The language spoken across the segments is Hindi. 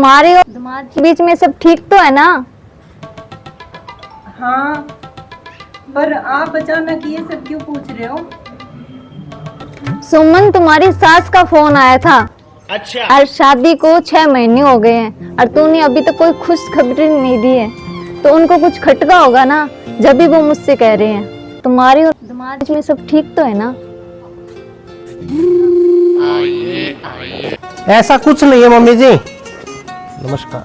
तुम्हारे और दामाद के बीच में सब ठीक तो है ना? हाँ, पर आप अचानक ये सब क्यों पूछ रहे हो? सुमन, तुम्हारी सास का फोन आया था। अच्छा। और शादी को 6 महीने हो गए हैं और तूने अभी तक कोई खुश खबरी नहीं दी है, तो उनको कुछ खटका होगा ना, जब भी वो मुझसे कह रहे हैं। तुम्हारी और दामाद में सब ठीक तो है ना? ऐसा कुछ नहीं है मम्मी जी। नमस्कार।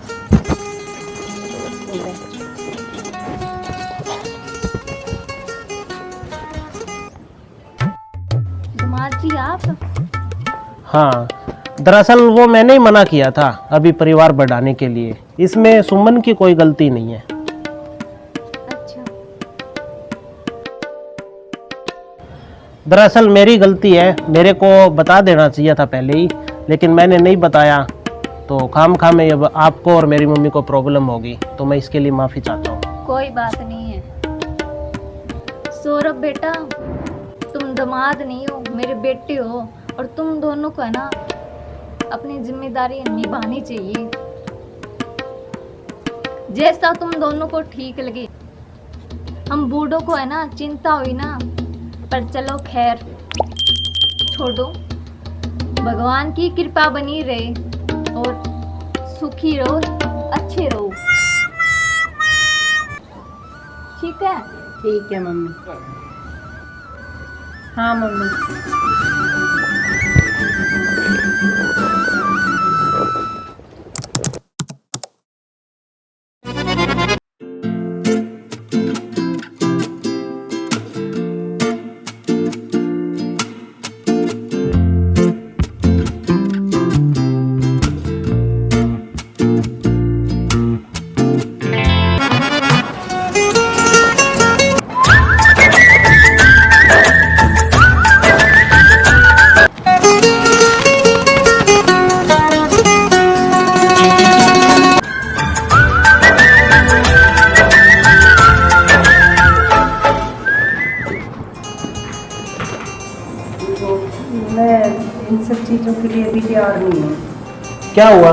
दामाद जी आप? हाँ, दरअसल वो मैंने ही मना किया था अभी परिवार बढ़ाने के लिए। इसमें सुमन की कोई गलती नहीं है। अच्छा। दरअसल मेरी गलती है, मेरे को बता देना चाहिए था पहले ही, लेकिन मैंने नहीं बताया, तो खाम में अब आपको और मेरी मम्मी को प्रॉब्लम होगी, तो मैं इसके लिए माफ़ी चाहता हूँ। कोई बात नहीं है सौरभ बेटा, तुम दामाद नहीं हो, मेरे बेटे हो, और तुम दोनों को है ना अपनी जिम्मेदारी निभानी चाहिए, जैसा तुम दोनों को ठीक लगे। हम बूढ़ों को है ना चिंता हुई ना, पर चलो खैर छोड़ो, भगवान की कृपा बनी रहे और सुखी रहो, अच्छे रहो। ठीक है? ठीक है मम्मी। हाँ मम्मी। मैं इन सब चीज़ों के लिए अभी तैयार नहीं हूँ। क्या हुआ?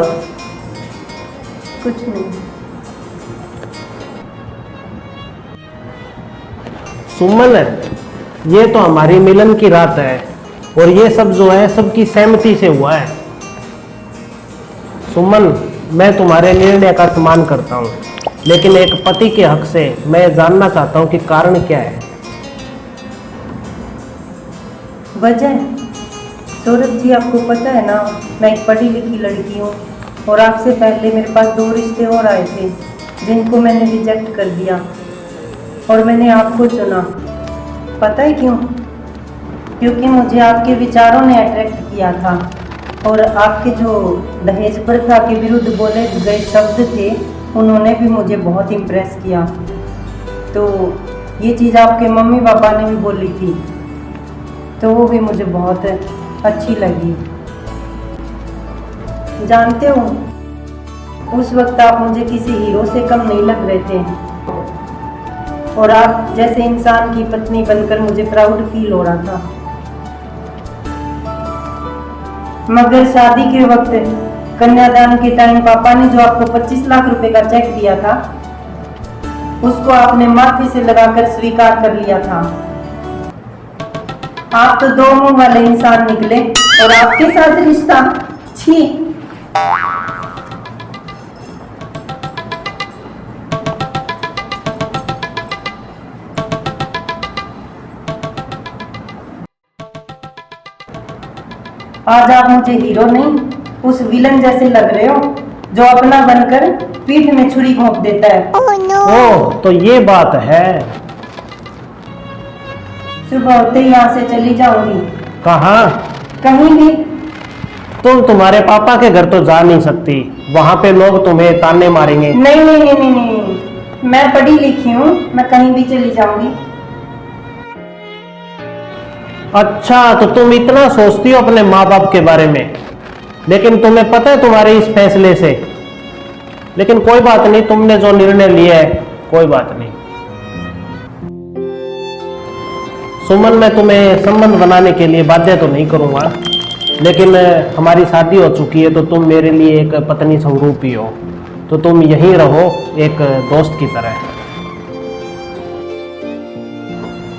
कुछ नहीं। सुमन, ये तो हमारी मिलन की रात है और ये सब जो है सबकी सहमति से हुआ है। सुमन, मैं तुम्हारे निर्णय का सम्मान करता हूँ, लेकिन एक पति के हक से मैं जानना चाहता हूँ कि कारण क्या है। वजह? सौरभ जी, आपको पता है ना, मैं एक पढ़ी लिखी लड़की हूँ और आपसे पहले मेरे पास 2 रिश्ते और आए थे जिनको मैंने रिजेक्ट कर दिया और मैंने आपको चुना। पता है क्यों? क्योंकि मुझे आपके विचारों ने अट्रैक्ट किया था और आपके जो दहेज प्रथा के विरुद्ध बोले गए शब्द थे, उन्होंने भी मुझे बहुत इम्प्रेस किया। तो ये चीज़ आपके मम्मी पापा ने भी बोली थी, तो वो भी मुझे बहुत अच्छी लगी। जानते हो, उस वक्त आप मुझे किसी हीरो से कम नहीं लग रहे थे और आप जैसे इंसान की पत्नी बनकर मुझे प्राउड फील हो रहा था। मगर शादी के वक्त कन्यादान के टाइम पापा ने जो आपको 25 लाख रुपए का चेक दिया था, उसको आपने माथे से लगाकर स्वीकार कर लिया था। आप तो 2 मुंह वाले इंसान निकले और आपके साथ रिश्ता, छी। आज आप मुझे हीरो नहीं, उस विलन जैसे लग रहे हो जो अपना बनकर पीठ में छुरी घोंप देता है। ओह, तो ये बात है। सुबह होते ही यहाँ से चली जाऊंगी। कहाँ? कहीं भी। तुम तुम्हारे पापा के घर तो जा नहीं सकती, वहां पे लोग तुम्हें ताने मारेंगे। नहीं नहीं नहीं नहीं नहीं, मैं पढ़ी लिखी हूँ, मैं कहीं भी चली जाऊंगी। अच्छा, तो तुम इतना सोचती हो अपने माँ बाप के बारे में, लेकिन तुम्हें पता है तुम्हारे इस फैसले से। लेकिन कोई बात नहीं, तुमने जो निर्णय लिया है, कोई बात नहीं। सुमन, मैं तुम्हें संबंध बनाने के लिए बाध्य तो नहीं करूंगा, लेकिन हमारी शादी हो चुकी है तो तुम मेरे लिए एक पत्नी स्वरूप ही हो, तो तुम यहीं रहो एक दोस्त की तरह।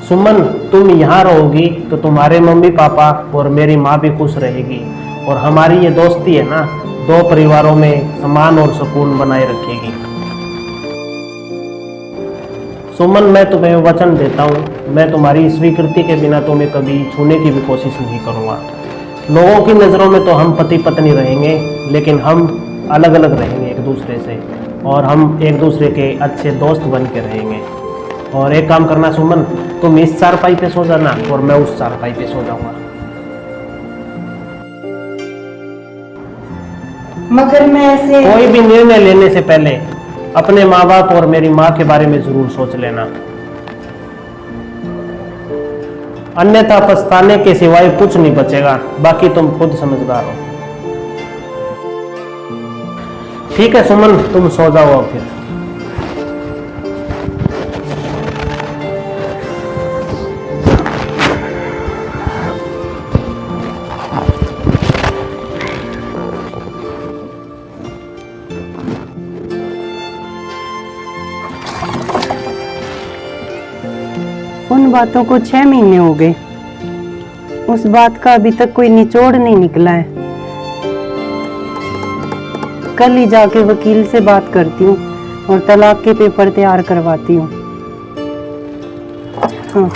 सुमन, तुम यहाँ रहोगी तो तुम्हारे मम्मी पापा और मेरी माँ भी खुश रहेगी, और हमारी ये दोस्ती है ना, दो परिवारों में समान और सुकून बनाए रखेगी। सुमन, मैं तुम्हें वचन देता हूँ, मैं तुम्हारी स्वीकृति के बिना तुम्हें कभी छूने की भी कोशिश नहीं करूँगा। लोगों की नज़रों में तो हम पति पत्नी रहेंगे, लेकिन हम अलग अलग रहेंगे एक दूसरे से, और हम एक दूसरे के अच्छे दोस्त बन के रहेंगे। और एक काम करना सुमन, तुम इस चारपाई पे सो जाना और मैं उस चारपाई पे सो जाऊंगा। मगर मैं ऐसे कोई भी निर्णय लेने से पहले अपने माँ बाप और मेरी माँ के बारे में जरूर सोच लेना, अन्यथा पछताने के सिवाय कुछ नहीं बचेगा। बाकी तुम खुद समझदार हो। ठीक है सुमन, तुम सो जाओ अब फिर। उन बातों को 6 महीने हो गए, उस बात का अभी तक कोई निचोड़ नहीं निकला है। कल ही जाके वकील से बात करती हूँ और तलाक के पेपर तैयार करवाती हूँ। हाँ।